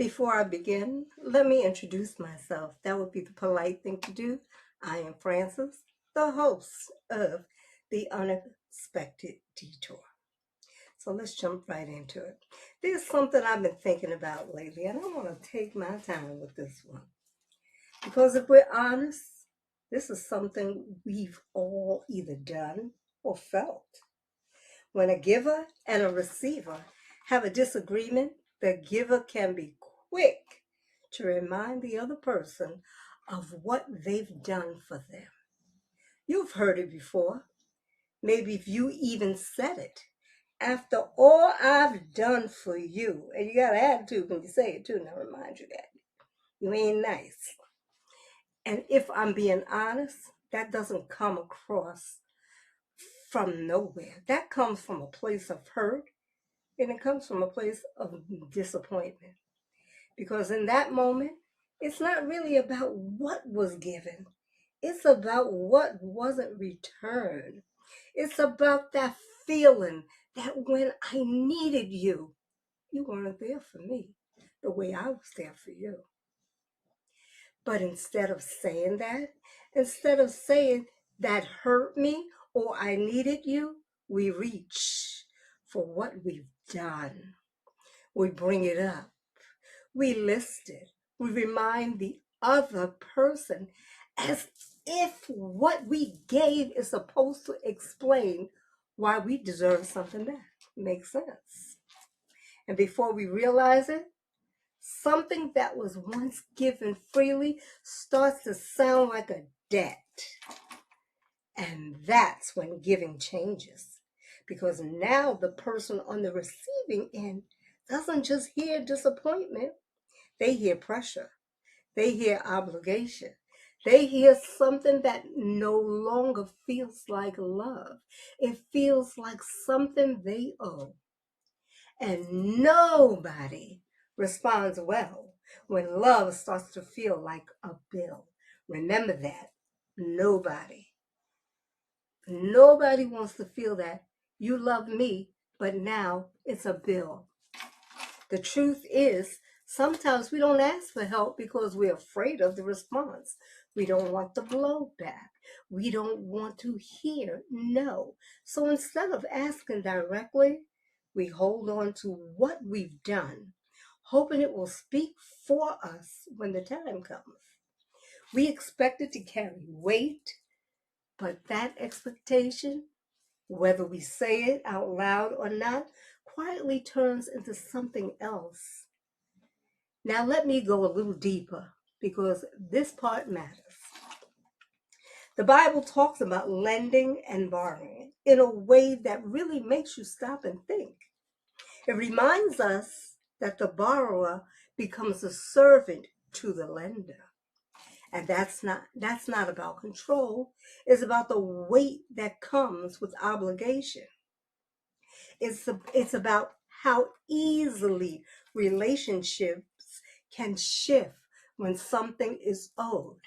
Before I begin, let me introduce myself. That would be the polite thing to do. I am Frances, the host of The Unexpected Detour. So let's jump right into it. There's something I've been thinking about lately, and I want to take my time with this one. Because if we're honest, this is something we've all either done or felt. When a giver and a receiver have a disagreement, the giver can be quick to remind the other person of what they've done for them. You've heard it before. Maybe if you even said it. After all I've done for you, and you got an attitude when you say it too, now remind you that. You ain't nice. And if I'm being honest, that doesn't come across from nowhere. That comes from a place of hurt, and it comes from a place of disappointment. Because in that moment, it's not really about what was given, it's about what wasn't returned. It's about that feeling that when I needed you, you weren't there for me the way I was there for you. But instead of saying that hurt me or I needed you, we reach for what we've done. We bring it up. We list it. We remind the other person as if what we gave is supposed to explain why we deserve something back. Makes sense. And before we realize it, something that was once given freely starts to sound like a debt. And that's when giving changes. Because now the person on the receiving end doesn't just hear disappointment, they hear pressure. They hear obligation. They hear something that no longer feels like love. It feels like something they owe. And nobody responds well when love starts to feel like a bill. Remember that. Nobody. Nobody wants to feel that you love me, but now it's a bill. The truth is, sometimes we don't ask for help because we're afraid of the response. We don't want the blowback. We don't want to hear no. So instead of asking directly, we hold on to what we've done, hoping it will speak for us when the time comes. We expect it to carry weight, but that expectation, whether we say it out loud or not, quietly turns into something else. Now, let me go a little deeper because this part matters. The Bible talks about lending and borrowing in a way that really makes you stop and think. It reminds us that the borrower becomes a servant to the lender. And that's not about control. It's about the weight that comes with obligation. It's about how easily relationships can shift when something is owed.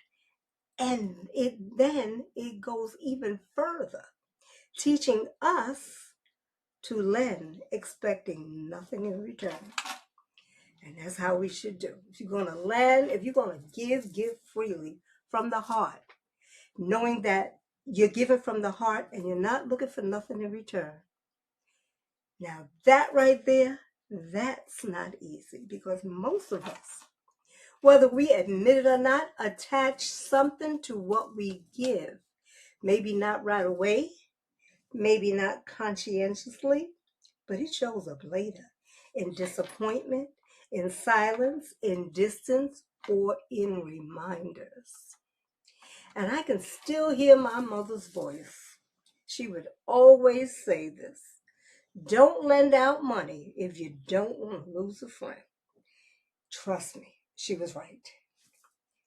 And it goes even further, teaching us to lend expecting nothing in return. And that's how we should do. If you're going to lend, if you're going to give freely from the heart, knowing that you're giving from the heart and you're not looking for nothing in return. Now that right there, that's not easy because most of us, whether we admit it or not, attach something to what we give. Maybe not right away, maybe not conscientiously, but it shows up later in disappointment, in silence, in distance, or in reminders. And I can still hear my mother's voice. She would always say this: don't lend out money if you don't want to lose a friend. Trust me, she was right.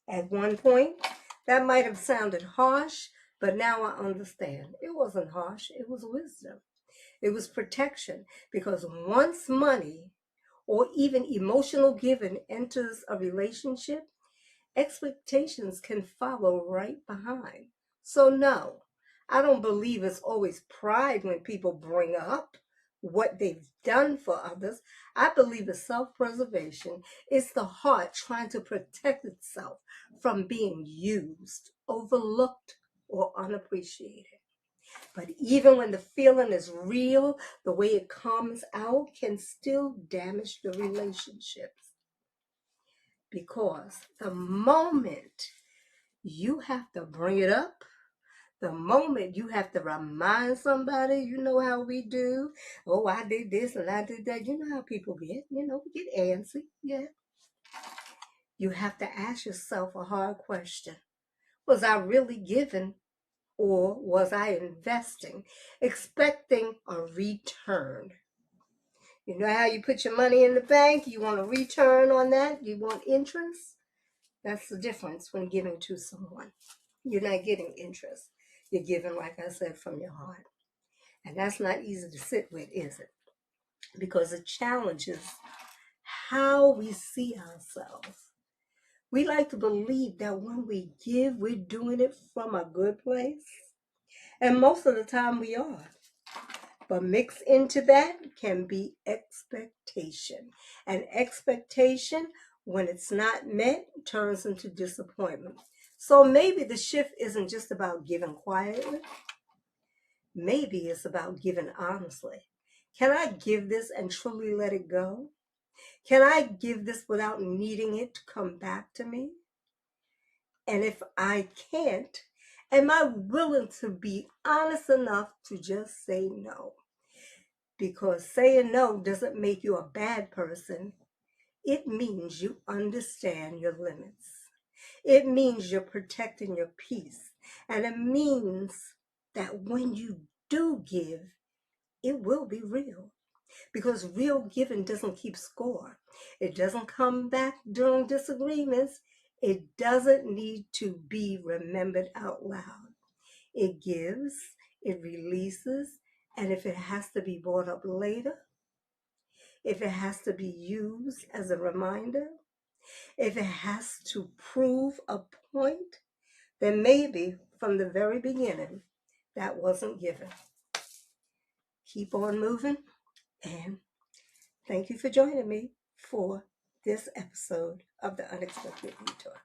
At one point, that might have sounded harsh, but now I understand. It wasn't harsh, it was wisdom. It was protection, because once money or even emotional giving enters a relationship, expectations can follow right behind. So no, I don't believe it's always pride when people bring up what they've done for others. I believe it's self-preservation. It's the heart trying to protect itself from being used, overlooked, or unappreciated. But even when the feeling is real, the way it comes out can still damage the relationships. Because the moment you have to bring it up, the moment you have to remind somebody, you know how we do. Oh, I did this and I did that. You know how people get, we get antsy. Yeah. You have to ask yourself a hard question. Was I really giving, or was I investing, expecting a return? You know how you put your money in the bank, you want a return on that, you want interest? That's the difference when giving to someone. You're not getting interest. You're giving, like I said, from your heart. And that's not easy to sit with, is it? Because it challenges how we see ourselves. We like to believe that when we give, we're doing it from a good place. And most of the time we are. But mixed into that can be expectation. And expectation, when it's not met, turns into disappointment. So maybe the shift isn't just about giving quietly. Maybe it's about giving honestly. Can I give this and truly let it go? Can I give this without needing it to come back to me? And if I can't, am I willing to be honest enough to just say no? Because saying no doesn't make you a bad person. It means you understand your limits. It means you're protecting your peace. And it means that when you do give, it will be real. Because real giving doesn't keep score. It doesn't come back during disagreements. It doesn't need to be remembered out loud. It gives, it releases, and if it has to be brought up later, if it has to be used as a reminder, if it has to prove a point, then maybe from the very beginning, that wasn't given. Keep on moving, and thank you for joining me for this episode of the Unexpected Detour.